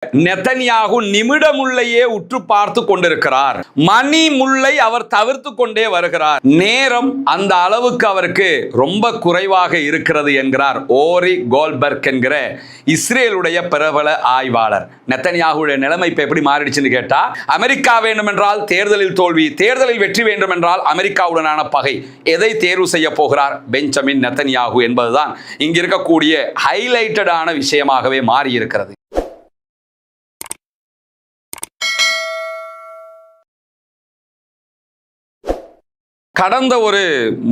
Netanyahu நிமிடமுள்ளையே உற்று பார்த்து கொண்டிருக்கிறார். மணி முல்லை அவர் தவிர்த்து கொண்டே வருகிறார். நேரம் அந்த அளவுக்கு அவருக்கு ரொம்ப குறைவாக இருக்கிறது என்கிறார் ஓரி கோல்பர்க் என்கிற இஸ்ரேலுடைய பிரபல ஆய்வாளர். நெதன்யாகுடைய நிலைமை இப்ப எப்படி மாறிடுச்சுன்னு கேட்டா, அமெரிக்கா வேண்டும் என்றால் தேர்தலில் தோல்வி, தேர்தலில் வெற்றி வேண்டும் என்றால் அமெரிக்காவுடனான பகை. எதை தேர்வு செய்ய போகிறார் பெஞ்சமின் நெதன்யாகு என்பதுதான் இங்க இருக்கக்கூடிய ஹைலைட்டடான விஷயமாகவே மாறி இருக்கிறது. கடந்த ஒரு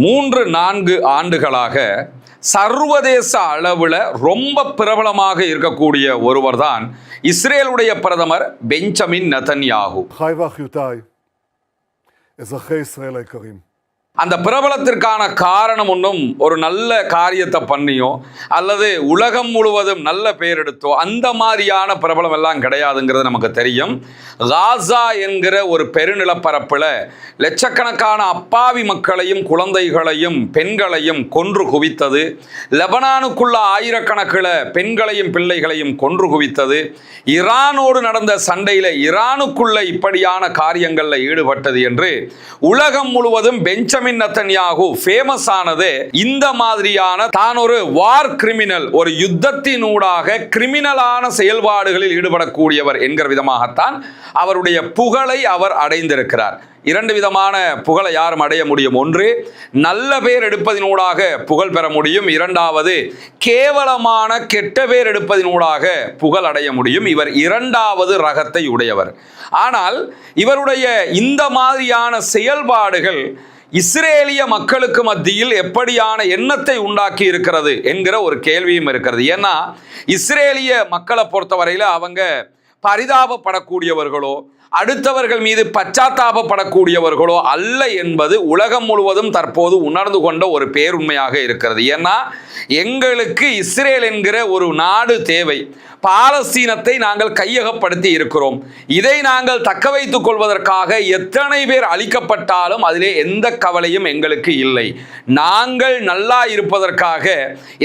3-4 ஆண்டுகளாக சர்வதேச அளவில் ரொம்ப பிரபலமாக இருக்கக்கூடிய ஒருவர் தான் இஸ்ரேலுடைய பிரதமர் பெஞ்சமின் நெதன்யாகு. அந்த பிரபலத்திற்கான காரணம் ஒன்றும் ஒரு நல்ல காரியத்தை பண்ணியோ அல்லது உலகம் முழுவதும் நல்ல பெயர் எடுத்தோ அந்த மாதிரியான பிரபலம் எல்லாம் கிடையாதுங்கிறது நமக்கு தெரியும். காசா என்கிற ஒரு பெருநிலப்பரப்பில் லட்சக்கணக்கான அப்பாவி மக்களையும் குழந்தைகளையும் பெண்களையும் கொன்று குவித்தது, லெபனானுக்குள்ள ஆயிரக்கணக்கில் பெண்களையும் பிள்ளைகளையும் கொன்று குவித்தது, ஈரானோடு நடந்த சண்டையில் ஈரானுக்குள்ள இப்படியான காரியங்களில் ஈடுபட்டது என்று உலகம் முழுவதும் பெஞ்சமின் நெதன்யாகு ஃபேமஸ் ஆனது இந்த மாதிரியான தான் ஒரு வார் கிரிமினல், ஒரு யுத்தத்தினூடாக கிரிமினலான செயல்பாடுகளில் ஈடுபடக்கூடியவர் என்கிற விதமாகத்தான் அவருடைய புகழை அவர் அடைந்திருக்கிறார். 2 விதமான புகழை யாரும் அடைய முடியும். ஒன்று, நல்ல பேர் எடுப்பதினூடாக புகழ் பெற முடியும். 2வது, கேவலமான கெட்ட பேர் எடுப்பதினூடாக புகழ் அடைய முடியும். இவர் 2வது ரகத்தை உடையவர். ஆனால் இவருடைய இந்த மாதிரியான செயல்பாடுகள் இஸ்ரேலிய மக்களுக்கு மத்தியில் எப்படியான எண்ணத்தை உண்டாக்கி இருக்கிறது என்கிற ஒரு கேள்வியும் இருக்கிறது. ஏன்னா இஸ்ரேலிய மக்களை பொறுத்தவரையில் அவங்க பரிதாபப்படக்கூடியவர்களோ அடுத்தவர்கள் மீது பச்சாத்தாபப்படக்கூடியவர்களோ அல்ல என்பது உலகம் முழுவதும் தற்போது உணர்ந்து கொண்ட ஒரு பேருண்மையாக இருக்கிறது. ஏன்னா எங்களுக்கு இஸ்ரேல் என்கிற ஒரு நாடு தேவை. பாலஸ்தீனத்தை நாங்கள் கையகப்படுத்தி இருக்கிறோம். இதை நாங்கள் தக்க வைத்துக் கொள்வதற்காக எத்தனை பேர் அழிக்கப்பட்டாலும் அதிலே எந்த கவலையும் எங்களுக்கு இல்லை. நாங்கள் நல்லா இருப்பதற்காக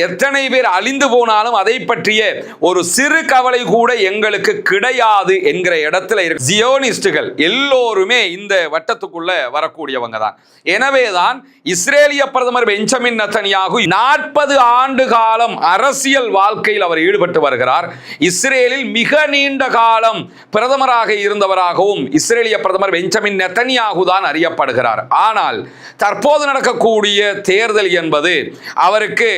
எத்தனை பேர் அழிந்து போனாலும் அதை பற்றிய ஒரு சிறு கவலை கூட எங்களுக்கு கிடையாது என்கிற இடத்துல இருக்கு. ஜியோனிஸ்டுகள் எல்லோருமே இந்த வட்டத்துக்குள்ள வரக்கூடியவங்க தான். எனவேதான் இஸ்ரேலிய பிரதமர் பெஞ்சமின் நெதன்யாகு 40 ஆண்டு காலம் அரசியல் வாழ்க்கையில் அவர் ஈடுபட்டு வருகிறார். இஸ்ரேலில் மிக நீண்ட காலம் பிரதமராக இருந்தவராகவும் இஸ்ரேலிய பிரதமர் பெஞ்சமின் நெதன்யாகு தான் அறியப்படுகிறார். ஆனால் தற்போது நடக்கக்கூடிய தேர்தல் என்பது அவருக்கு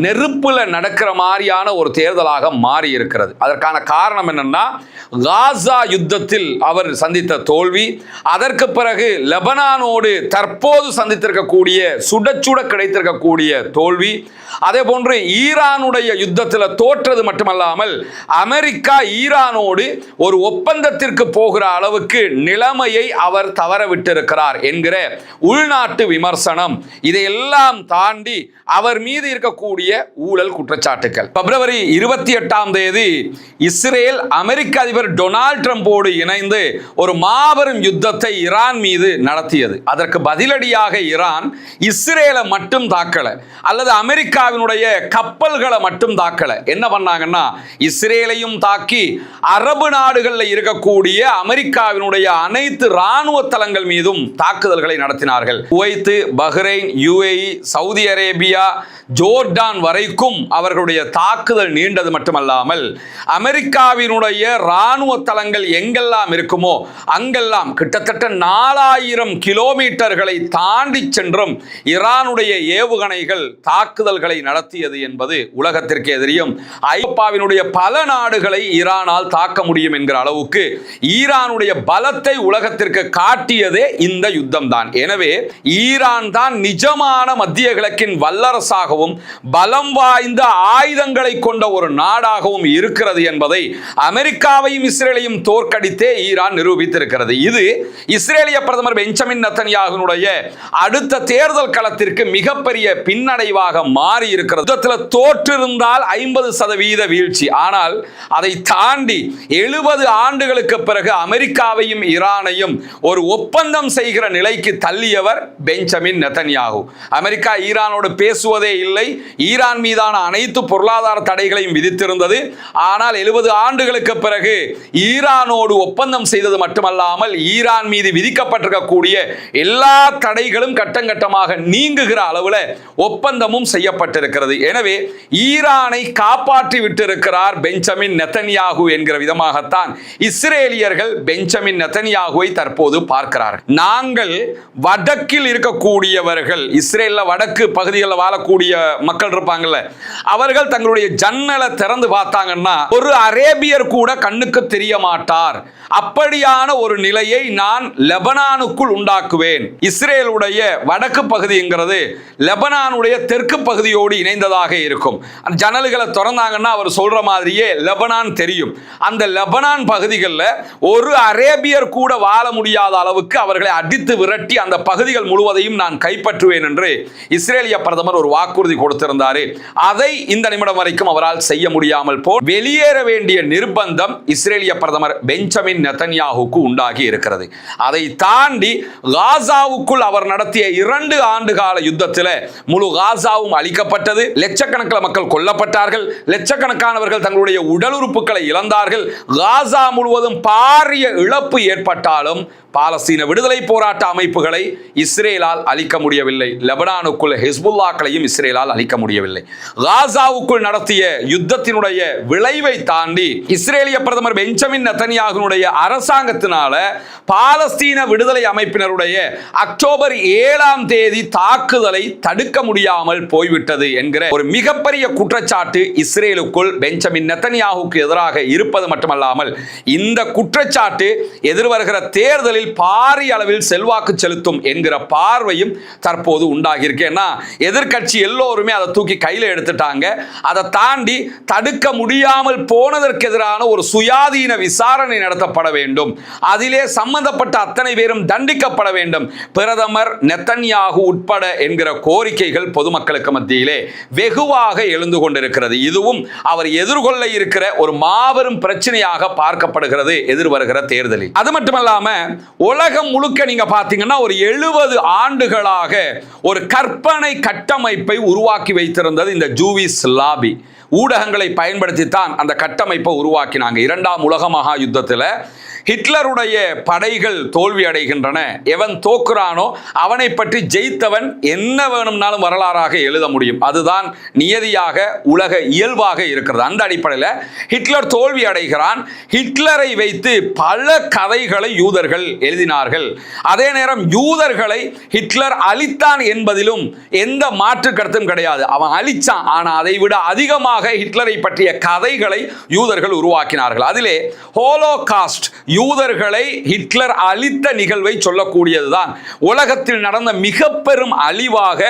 நெருப்புல நடக்கிற மாதிரியான ஒரு தேர்தலாக மாறி இருக்கிறது. அதற்கான காரணம் என்னன்னா, காசா யுத்தத்தில் அவர் சந்தித்த தோல்வி, அதற்கு பிறகு லெபனானோடு தற்போது சந்தித்திருக்கக்கூடிய சுட கிடைத்திருக்கக்கூடிய தோல்வி, அதே போன்று ஈரானுடைய யுத்தத்தில் தோற்றது மட்டுமல்லாமல் அமெரிக்கா ஈரானோடு ஒரு ஒப்பந்தத்திற்கு போகிற அளவுக்கு நிலைமையை அவர் தவறவிட்டிருக்கிறார் என்கிற உள்நாட்டு விமர்சனம், இதையெல்லாம் தாண்டி அவர் மீது இருக்கக்கூடிய ஊழல் குற்றச்சாட்டுகள். பிப்ரவரி 28ஆம் தேதி இஸ்ரேல் அமெரிக்க அதிபர் டொனால்ட் ட்ரம்போடு இணைந்து ஒரு மாபெரும் யுத்தத்தை ஈரான் மீது நடத்தியது. அதற்கு பதிலடியாக ஈரான் இஸ்ரேலை மட்டும் தாக்கல, அல்லது அமெரிக்காவினுடைய கப்பல்களை மட்டும் தாக்கல. என்ன பண்ணாங்கன்னா, இஸ்ரேலையும் தாக்கி அரபு நாடுகளில் இருக்கக்கூடிய அமெரிக்காவினுடைய அனைத்து இராணுவ தளங்கள் மீதும் தாக்குதல்களை நடத்தினார்கள். Kuwait, Bahrain, UAE, Saudi Arabia, Jordan வரைக்கும் அவர்களுடைய தாக்குதல் நீண்டது மட்டுமல்லாமல் அமெரிக்காவினுடைய இராணுவ தளங்கள் எங்கெல்லாம் இருக்குமோ அங்கெல்லாம் கிட்டத்தட்ட 4000 கிலோமீட்டர்களை தாண்டி சென்றும் ஈரானுடைய ஏவுகணைகள் தாக்குதல்களை நடத்தியது என்பது உலகத்திற்கு தெரியும். ஐரோப்பாவினுடைய பல நாடுகளை ஈரானால் தாக்க முடியும் என்கிற அளவுக்கு ஈரானுடைய பலத்தை உலகத்திற்கு காட்டியதே இந்த யுத்தம் தான். எனவே ஈரான் தான் நிஜமான மத்திய கிழக்கின் வல்லரசாகவும் பலம் வாய்ந்த ஆயுதங்களை கொண்ட ஒரு நாடாகவும் இருக்கிறது என்பதை அமெரிக்காவையும் இஸ்ரேலையும் தோற்கடித்தே ஈரான் நிரூபித்திருக்கிறது. இது இஸ்ரேலிய பிரதமர் பெஞ்சமின் நெதன்யாகுனுடைய அடுத்த தேர்தல் களத்திற்கு மிகப்பெரிய பின்னடைவாக மாறி இருக்கிறது. யுத்தத்தில் தோற்றிருந்தால் 50% வீழ்ச்சி, ஆனால் ஆனால் அதை தாண்டி 70 ஆண்டுகளுக்கு பிறகு அமெரிக்காவையும் ஈரானையும் ஒரு ஒப்பந்தம் செய்கிற நிலைக்கு தள்ளியவர் பெஞ்சமின் நெதன்யாகு. அமெரிக்கா ஈரானோடு பேசுவதே இல்லை, ஈரான் மீதான அனைத்து பொருளாதார தடைகளையும் விதித்திருந்தது. ஆனால் 70 ஆண்டுகளுக்கு பிறகு ஈரானோடு ஒப்பந்தம் செய்தது மட்டுமல்லாமல் ஈரான் மீது விதிக்கப்பட்டிருக்கக்கூடிய எல்லா தடைகளும் கட்டங்கட்டமாக நீங்குகிற அளவில் ஒப்பந்தமும் செய்யப்பட்டிருக்கிறது. எனவே ஈரானை காப்பாற்றி விட்டிருக்கிறார் பெஞ்சமின் நெதன்யாகு என்கிற விதமாகத்தான் இஸ்ரேலியர்கள் பெஞ்சமின் நெதன்யாகுவை தற்போது பார்க்கிறார்கள். நாங்கள் வடக்கில் இருக்கக்கூடியவர்கள், இஸ்ரேல்ல வடக்கு பகுதிகளில் வாழக்கூடிய மக்கள் இருப்பாங்கல்ல, அவர்கள் தங்களுடைய ஜன்னலை திறந்து பார்த்தாங்கன்னா ஒரு அரேபியர் கூட கண்ணுக்கு தெரிய மாட்டார். அப்படியான ஒரு நிலையை நான் லெபனானுக்குள் உண்டாக்குவேன். இஸ்ரேலுடைய வடக்கு பகுதிங்கிறது லெபனானுடைய தெற்கு பகுதியோடு இணைந்ததாக இருக்கும். அந்த ஜன்னல்களை திறந்தாங்கன்னா அவர் சொல்ற மாதிரியே லெபனான் தெரியும். அந்த லெபனான் பகுதிகளில் ஒரு அரேபியர் கூட வாழ முடியாத அளவுக்கு அவர்களை அடித்து விரட்டி அந்த பகுதிகள் முழுவதையும் நான் கைப்பற்றுவேன் என்று இஸ்ரேலிய பிரதமர் ஒரு வாக்குறுதி கொடுத்திருந்தார். அதை இந்த நிமிடம் வரைக்கும் அவரால் செய்ய முடியாமல் போ வெளியேற வேண்டிய நிர்பந்தம் இஸ்ரேலிய பிரதமர் பெஞ்சமின் நெதன்யாகுக்கு உண்டாகி இருக்கிறது. அதை தாண்டி காசாவுக்குள் அவர் நடத்திய 2 ஆண்டுகால யுத்தத்தில் முழு காசாவும் அழிக்கப்பட்டது. லட்சக்கணக்கான மக்கள் கொல்லப்பட்டார்கள். லட்சக்கணக்கானவர்கள் தங்களுடைய உடல் உறுப்புகளை இழந்தார்கள். காசா முழுவதும் பாரிய இழப்பு ஏற்பட்டாலும் பாலஸ்தீன விடுதலை போராட்ட அமைப்புகளை இஸ்ரேலால் அழிக்க முடியவில்லை. லெபனானுக்குள் ஹிஸ்புல்லாக்களையும் இஸ்ரேலால் அழிக்க முடியவில்லை. காசாவுக்குள் நடத்திய யுத்தத்தினுடைய விளைவை தாண்டி இஸ்ரேலிய பிரதமர் பெஞ்சமின் நெதன்யாகுனுடைய அரசாங்கத்தினால பாலஸ்தீன விடுதலை அமைப்பினருடைய அக்டோபர் 7ஆம் தேதி தாக்குதலை தடுக்க முடியாமல் போய்விட்டது என்கிற ஒரு மிகப்பெரிய குற்றச்சாட்டு இஸ்ரேலுக்குள் பெஞ்சமின் நெதன்யாகுக்கு எதிராக இருப்பது மட்டுமல்லாமல் இந்த குற்றச்சாட்டு எதிர்வருகிற தேர்தலில் பாரிய அளவில் செல்வாக்கு செலுத்தும் என்கிற பார்வையும் தற்போது உண்டாகி இருக்கேன்னா எதிர்க்கட்சி எல்லோருமே அதை தூக்கி கையில் எடுத்துட்டாங்க. அதை தாண்டி தடுக்க முடியாமல் போனதற்கு எதிரான ஒரு சுயாதீன விசாரணை நடத்தப்பட வேண்டும். அதிலே சம்பந்தப்பட்ட அத்தனை பேரும் தண்டிக்கப்பட வேண்டும், பிரதமர் நெதன்யாகு உட்பட என்கிற கோரிக்கைகள் பொதுமக்களுக்கு மத்தியிலே வெகுவாக எழுந்து கொண்டிருக்கிறது. இதுவும் அவர் எதிர்கொள்ள இருக்கிற ஒரு மாபெரும் பிரச்சனையாக பார்க்கப்படுகிறது எதிர்வருகிற தேர்தலில். அது மட்டுமல்லாம உலகம் முழுக்க நீங்க பாத்தீங்கன்னா ஒரு 70 ஆண்டுகளாக ஒரு கற்பனை கட்டமைப்பை உருவாக்கி வைத்திருந்தது இந்த ஜூவிஷ் லாபி. ஊடகங்களை பயன்படுத்தித்தான் அந்த கட்டமைப்பை உருவாக்கினாங்க. 2ஆம் உலக மகா யுத்தத்தில் ஹிட்லருடைய படைகள் தோல்வி அடைகின்றன. எவன் தோக்குறானோ அவனை பற்றி ஜெயித்தவன் என்ன வேணும்னாலும் வரலாறாக எழுத முடியும். அதுதான் நியதியாக உலக இயல்பாக இருக்கிறது. அந்த அடிப்படையில் ஹிட்லர் தோல்வி அடைகிறான். ஹிட்லரை வைத்து பல கதைகளை யூதர்கள் எழுதினார்கள். அதே நேரம் யூதர்களை ஹிட்லர் அழித்தான் என்பதிலும் எந்த மாற்று கருத்தும் கிடையாது. அவன் அழிச்சான், ஆனால் அதை விட அதிகமாக ஹிட்லரை பற்றிய கதைகளை யூதர்கள் உருவாக்கினார்கள். அதிலே ஹோலோகாஸ்ட், யூதர்களை ஹிட்லர் அழித்த நிகழ்வை சொல்லக்கூடியதுதான் உலகத்தில் நடந்த மிக பெரும் அழிவாக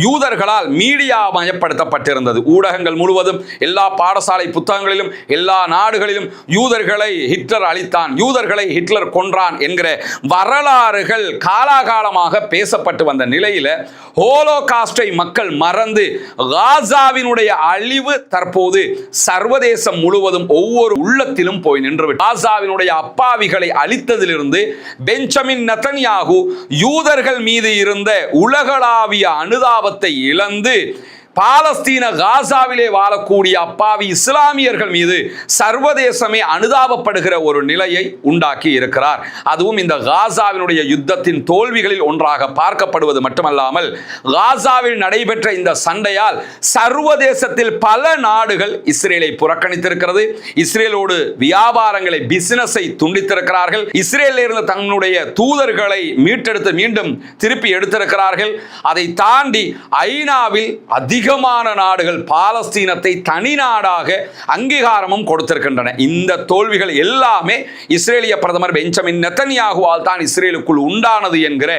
யூதர்களால் மீடியா மயப்படுத்தப்பட்டிருந்தது. ஊடகங்கள் முழுவதும், எல்லா பாடசாலை புத்தகங்களிலும், எல்லா நாடுகளிலும் யூதர்களை ஹிட்லர் அழித்தான், யூதர்களை ஹிட்லர் கொன்றான் என்கிற வரலாறுகள் காலாகாலமாக பேசப்பட்டு வந்த நிலையில் ஹோலோகாஸ்டை மக்கள் மறந்து காசாவினுடைய அழிவு தற்போது சர்வதேசம் முழுவதும் ஒவ்வொரு உள்ளத்திலும் போய் நின்றுவிட்டது. காசாவினுடைய அப்பாவிகளை அழித்ததிலிருந்து பெஞ்சமின் நெதன்யாகு யூதர்கள் மீது இருந்த உலகளாவிய அனுதாபத்தை இழந்து பாலஸ்தீன காசாவிலே வாழக்கூடிய அப்பாவி இஸ்லாமியர்கள் மீது சர்வதேசமே அனுதாபப்படுகிற ஒரு நிலையை உண்டாக்கி இருக்கிறார். அதுவும் இந்த காசாவினுடைய யுத்தத்தின் தோல்விகளில் ஒன்றாக பார்க்கப்படுவது மட்டுமல்லாமல் காசாவில் நடைபெற்ற இந்த சண்டையால் சர்வதேசத்தில் பல நாடுகள் இஸ்ரேலை புறக்கணித்திருக்கிறது. இஸ்ரேலோடு வியாபாரங்களை, பிசினஸை துண்டித்திருக்கிறார்கள். இஸ்ரேலில் இருந்த தன்னுடைய தூதர்களை மீட்டெடுத்து மீண்டும் திருப்பி எடுத்திருக்கிறார்கள். அதை தாண்டி ஐநாவில் அதிகமான நாடுகள் பாலஸ்தீனத்தை தனி நாடாக அங்கீகாரமும் கொடுத்திருக்கின்றன. இந்த தோல்விகள் எல்லாமே இஸ்ரேலிய பிரதமர் பெஞ்சமின் நெதன்யாகுவால் தான் இஸ்ரேலுக்குள் உண்டானது என்கிற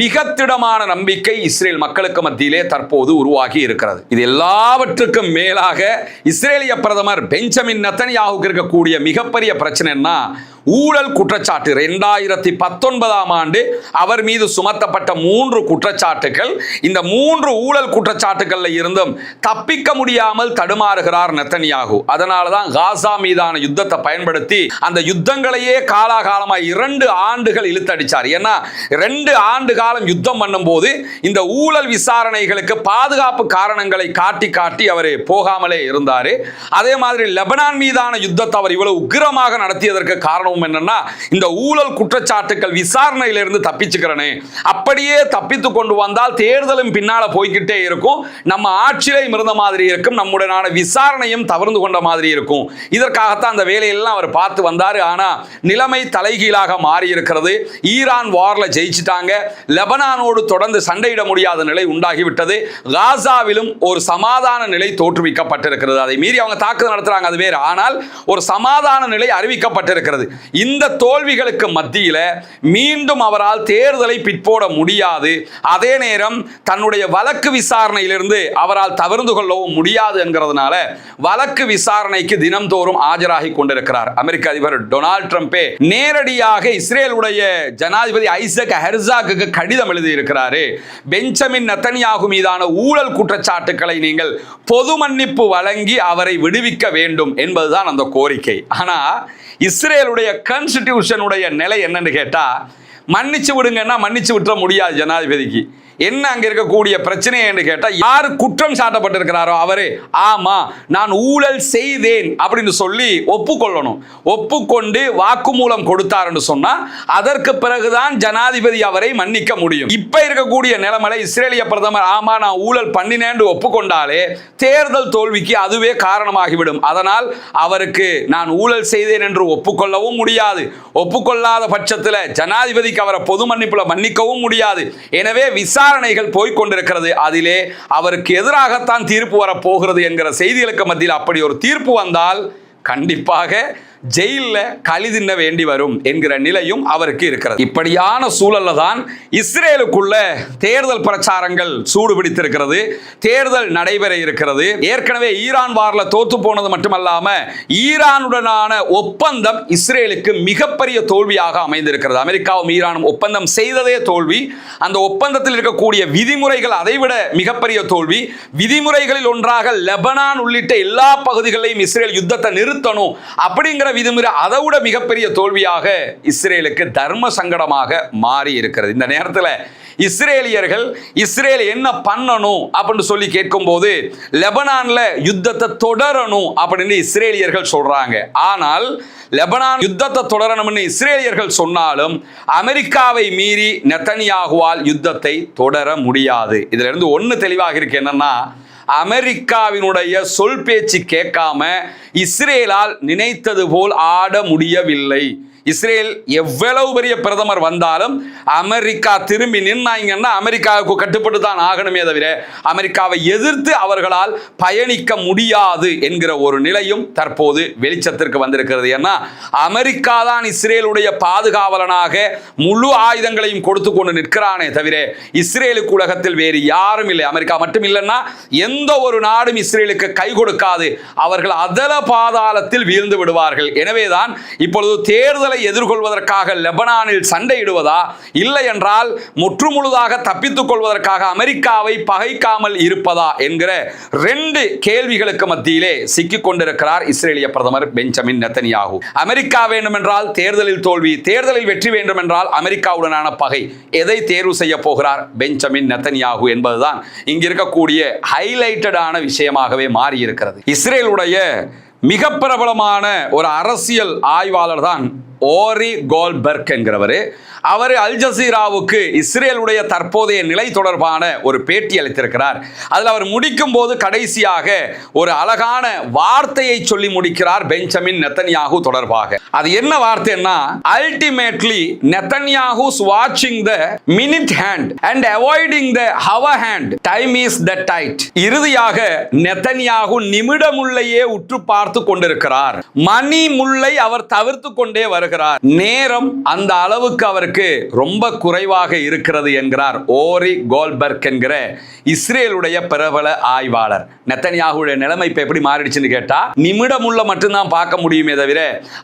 மிக திடமான நம்பிக்கை இஸ்ரேல் மக்களுக்கு மத்தியிலே தற்போது உருவாகி இருக்கிறது. இது எல்லாவற்றுக்கும் மேலாக இஸ்ரேலிய பிரதமர் பெஞ்சமின் நெதன்யாகுவுக்கு இருக்கக்கூடிய மிகப்பெரிய பிரச்சனைன்னா ஊழல் குற்றச்சாட்டு 2019ஆம் ஆண்டு அவர் மீது சுமத்தப்பட்ட 3 குற்றச்சாட்டுகள். இந்த 3 ஊழல் குற்றச்சாட்டுகள்ல இருந்தும் தப்பிக்க முடியாமல் தடுமாறுகிறார் நெத்தன்யாகு. அதனாலதான் காசா மீதான யுத்தத்தை பயன்படுத்தி அந்த யுத்தங்களையே காலாகாலமாக 2 ஆண்டுகள் இழுத்தடிச்சார். ஏன்னா 2 ஆண்டு காலம் யுத்தம் பண்ணும்போது இந்த ஊழல் விசாரணைகளுக்கு பாதுகாப்பு காரணங்களை காட்டி காட்டி அவர் போகாமலே இருந்தாரு. அதே மாதிரி லெபனான் மீதான யுத்தத்தை அவர் இவ்வளவு உக்கிரமாக நடத்தியதற்கு காரணம் என்னன்னா, இந்த ஊழல் குற்றச்சாட்டுகள் விசாரணையிலிருந்து தப்பிச்சுக்கிறனே, அப்படியே தப்பித்து கொண்டு வந்தால் தேர்தலும் பின்னால போய்கிட்டே இருக்கும், நம்ம ஆட்சியிலையும் இருந்த மாதிரி இருக்கும், நம்முடனான விசாரணையும் தவறு கொண்ட மாதிரி இருக்கும். இதற்காகத்தான் அந்த வேலையெல்லாம் அவர் பார்த்து வந்தார். ஆனா நிலைமை தலைகீழாக மாறி இருக்கிறது. ஈரான் வார்ல ஜெயிச்சிட்டாங்க. லெபனானோடு தொடர்ந்து சண்டையிட முடியாத நிலை உண்டாகிவிட்டது. காசாவிலும் ஒரு சமாதான நிலை தோற்றுவிக்கப்பட்டிருக்கிறது. அதை மீறி அவங்க தாக்குதல் நடத்துறாங்க, அது வேறு. ஆனால் ஒரு சமாதான நிலை அறிவிக்கப்பட்டிருக்கிறது. இந்த தோல்விகளுக்கு மத்தியில மீண்டும் அவரால் தேர்தலை பிற்போட முடியாது. அதே நேரம் தன்னுடைய வழக்கு விசாரணையிலிருந்து அவரால் தவிர்த்து கொள்ளவும் முடியாது என்கிறதுனால வழக்கு விசாரணைக்கு தினம்தோறும் ஆஜராகி கொண்டிருக்கிறார். அமெரிக்க அதிபர் டொனால்ட் ட்ரம்பே நேரடியாக இஸ்ரேலுடைய ஜனாதிபதி ஐசக் ஹெர்சாக்கு கடிதம் எழுதி இருக்கிறாரு. பெஞ்சமின் நெத்தன்யாகு மீதான ஊழல் குற்றச்சாட்டுகளை நீங்கள் பொது மன்னிப்பு வழங்கி அவரை விடுவிக்க வேண்டும் என்பதுதான் அந்த கோரிக்கை. ஆனா இஸ்ரேலுடைய கான்ஸ்டிடியூஷனுடைய நிலை என்னன்னு கேட்டா, மன்னிச்சு விடுங்கன்னா மன்னிச்சு விட்டுற முடியாது. ஜனாதிபதிக்கு என்ன அங்க இருக்கக்கூடிய பிரச்சனை என்று கேட்டா, யார் குற்றம் சாட்டப்பட்டிருக்கிறாரோ அவரே ஆமா நான் ஊழல் செய்தேன் அப்படின்னு சொல்லி ஒப்புக்கொள்ளணும். ஒப்புக்கொண்டு வாக்குமூலம் கொடுத்தார் என்று சொன்னா அதற்கு பிறகுதான் ஜனாதிபதி அவரை மன்னிக்க முடியும். இப்ப இருக்கக்கூடிய நிலைமையில இஸ்ரேலிய பிரதமர் ஆமா நான் ஊழல் பண்ணினேன் ஒப்புக்கொண்டாலே தேர்தல் தோல்விக்கு அதுவே காரணமாகிவிடும். அதனால் அவருக்கு நான் ஊழல் செய்தேன் என்று ஒப்புக்கொள்ளவும் முடியாது. ஒப்புக்கொள்ளாத பட்சத்தில் ஜனாதிபதிக்கு அவரை பொது மன்னிப்புல மன்னிக்கவும் முடியாது. எனவே விசாரணைகள் போய்கொண்டிருக்கிறது. அதிலே அவருக்கு எதிராகத்தான் தீர்ப்பு வரப்போகிறது என்கிற செய்திகளுக்கு மத்தியில் அப்படி ஒரு தீர்ப்பு வந்தால் கண்டிப்பாக ஜெயில களி தின்ன வேண்டி வரும் என்கிற நிலையும் அவருக்கு இருக்கிறது. இப்படியான சூழல்ல தான் இஸ்ரேலுக்குள்ள தேர்தல் பிரச்சாரங்கள் சூடு பிடித்திருக்கிறது. தேர்தல் நடைபெற இருக்கிறது. ஏற்கனவே ஈரான் வார்ல தோத்து போனது மட்டுமல்லாம ஈரானுடனான ஒப்பந்தம் இஸ்ரேலுக்கு மிகப்பெரிய தோல்வியாக அமைந்திருக்கிறது. அமெரிக்காவும் ஈரானும் ஒப்பந்தம் செய்ததே தோல்வி. அந்த ஒப்பந்தத்தில் இருக்கக்கூடிய விதிமுறைகள் அதைவிட மிகப்பெரிய தோல்வி. விதிமுறைகளில் ஒன்றாக லெபனான் உள்ளிட்ட எல்லா பகுதிகளையும் இஸ்ரேல் யுத்தத்தை நிறுத்தணும் அப்படிங்கிற விதிமுறை அதைவிட மிகப்பெரிய தோல்வியாக இஸ்ரேலுக்கு தர்ம சங்கடமாக மாறி இருக்கிறது. இந்த நேரத்தில் இஸ்ரேலியர்கள் இஸ்ரேல் என்ன பண்ணணும் அப்படின்னு சொல்லி கேட்கும் போது லெபனான்ல யுத்தத்தை தொடரணும் அப்படின்னு இஸ்ரேலியர்கள் சொல்றாங்க. ஆனால் லெபனான் யுத்தத்தை தொடரணும்னு இஸ்ரேலியர்கள் சொன்னாலும் அமெரிக்காவை மீறி நெத்தன்யாகுவால் யுத்தத்தை தொடர முடியாது. இதுல இருந்து ஒன்னு தெளிவாக இருக்கு, என்னன்னா அமெரிக்காவினுடைய சொல் பேச்சு கேட்காம இஸ்ரேலால் நினைத்தது போல் ஆட முடியவில்லை. இஸ்ரேல் எவ்வளவு பெரிய பிரதமர் வந்தாலும் அமெரிக்கா திரும்பி நின்னாங்கன்னா அமெரிக்காவுக்கு கட்டுப்பட்டு தான் ஆகணுமே தவிர அமெரிக்காவை எதிர்த்து அவர்களால் பயணிக்க முடியாது என்கிற ஒரு நிலையும் தற்போது வெளிச்சத்திற்கு வந்திருக்கிறது. ஏன்னா அமெரிக்கா தான் இஸ்ரேலுடைய பாதுகாவலனாக முழு ஆயுதங்களையும் கொடுத்து கொண்டு நிற்கிறானே தவிர இஸ்ரேலுக்கு உலகத்தில் வேறு யாரும் இல்லை. அமெரிக்கா மட்டும் இல்லைன்னா எந்த ஒரு நாடும் இஸ்ரேலுக்கு கை கொடுக்காது. அவர்கள் அதல பாதாளத்தில் வீழ்ந்து விடுவார்கள். எனவேதான் இப்பொழுது தேர்தல் எதிர்கொள்வதற்காக லெபனானில் சண்டையிடுவதா, இல்லை என்றால் முற்றுமுழுதாக தப்பித்துக் கொள்வதற்காக அமெரிக்காவை பகைக்காமல் இருப்பதா என்கிற 2 கேள்விகளுக்கு மத்தியிலே சிக்கிக் கொண்டிருக்கிறார் இஸ்ரேலிய பிரதமர் பெஞ்சமின் நெத்தன்யாகு. அமெரிக்கா வேண்டுமென்றால் தேர்தலில் தோல்வி, தேர்தலில் வெற்றி வேண்டும் என்றால் அமெரிக்காவுடனான பகை. எதை தேர்வு செய்ய போகிறார் பெஞ்சமின் நெத்தன்யாகு என்பதுதான் இங்க இருக்கக்கூடிய ஹைலைட்டடான விஷயமாகவே மாறி இருக்கிறது. இஸ்ரேலுடைய மிக பிரபலமான ஒரு அரசியல் ஆய்வாளர் தான் ஓரி கோல்பெர்க் என்கிறவர். அவர் அல் ஜசீராவுக்கு இஸ்ரேலுடைய தற்போதைய நிலை தொடர்பான ஒரு பேட்டி அளித்திருக்கிறார். அதில் அவர் முடிக்கும் போது கடைசியாக ஒரு அழகான வார்த்தையை சொல்லி முடிக்கிறார் பெஞ்சமின் நெத்தன்யாகு தொடர்பாக. அது என்ன வார்த்தைன்னா, அல்டிமேட்லி நெத்தன்யாகுஸ் வாட்சிங் the minute hand and avoiding the hour hand, time is the tide. இறுதியாக நெத்தன்யாகு நிமிட முள்ளையே உற்று பார்த்து கொண்டிருக்கிறார். மணி முள்ளை அவர் தவிர்த்து கொண்டே வருகிறார். வருகிறார். நேரம் அந்த அளவுக்கு அவருக்கு ரொம்ப குறைவாக இருக்கிறது என்கிறார் ஓரி கோல்பர்க் என்கிற இஸ்ரேலுடைய பிரபல ஆய்வாளர். நெத்தன்யாகுடைய நிலைமை இப்ப எப்படி மாறிடுச்சுன்னு கேட்டா, நிமிடமுள்ள மட்டும்தான் பார்க்க முடியுமே தவிர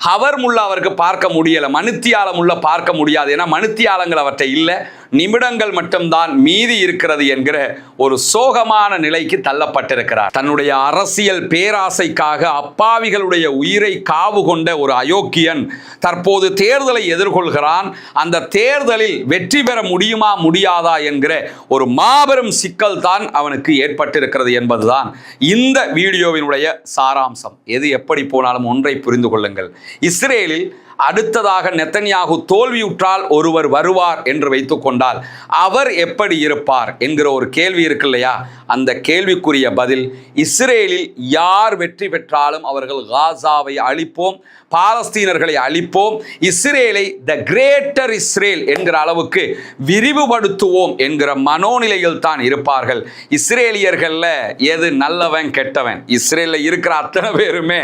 ஹவர் முள்ள அவருக்கு பார்க்க முடியல, மணித்தியாலம் உள்ள பார்க்க முடியாது. ஏன்னா மணித்தியாலங்கள் அவற்றை இல்லை, நிமிடங்கள் மட்டும்தான் மீதி இருக்கிறது என்கிற ஒரு சோகமான நிலைக்கு தள்ளப்பட்டிருக்கிறார். தன்னுடைய அரசியல் பேராசைக்காக அப்பாவிகளுடைய உயிரை காவு கொண்ட ஒரு அயோக்கியன் தற்போது தேர்தலை எதிர்கொள்கிறான். அந்த தேர்தலில் வெற்றி பெற முடியுமா முடியாதா என்கிற ஒரு மாபெரும் சிக்கல் தான் அவனுக்கு ஏற்பட்டிருக்கிறது என்பதுதான் இந்த வீடியோவினுடைய சாராம்சம். எது எப்படி போனாலும் ஒன்றை புரிந்து கொள்ளுங்கள், இஸ்ரேலில் அடுத்ததாக நெத்தன்யாகு தோல்வியுற்றால் ஒருவர் வருவார் என்று வைத்துக் கொண்டால் அவர் எப்படி இருப்பார் என்கிற ஒரு கேள்வி இருக்கு இல்லையா? அந்த கேள்விக்குரிய பதில், இஸ்ரேலில் யார் வெற்றி பெற்றாலும் அவர்கள் காசாவை அழிப்போம், பாலஸ்தீனர்களை அழிப்போம், இஸ்ரேலை த கிரேட்டர் இஸ்ரேல் என்கிற அளவுக்கு விரிவுபடுத்துவோம் என்கிற மனோநிலையில் தான் இருப்பார்கள். இஸ்ரேலியர்கள்ல எது நல்லவன் கெட்டவன், இஸ்ரேலில் இருக்கிற அத்தனை பேருமே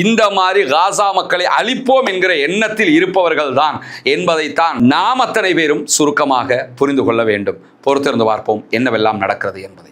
இந்த மாதிரி காசா மக்களை அழிப்போம் என்கிற எண்ணத்தில் இருப்பவர்கள் தான் என்பதைத்தான் நாம் அத்தனை பேரும் சுருக்கமாக புரிந்து கொள்ள வேண்டும். பொறுத்திருந்து பார்ப்போம் என்னவெல்லாம் நடக்கிறது என்பதை.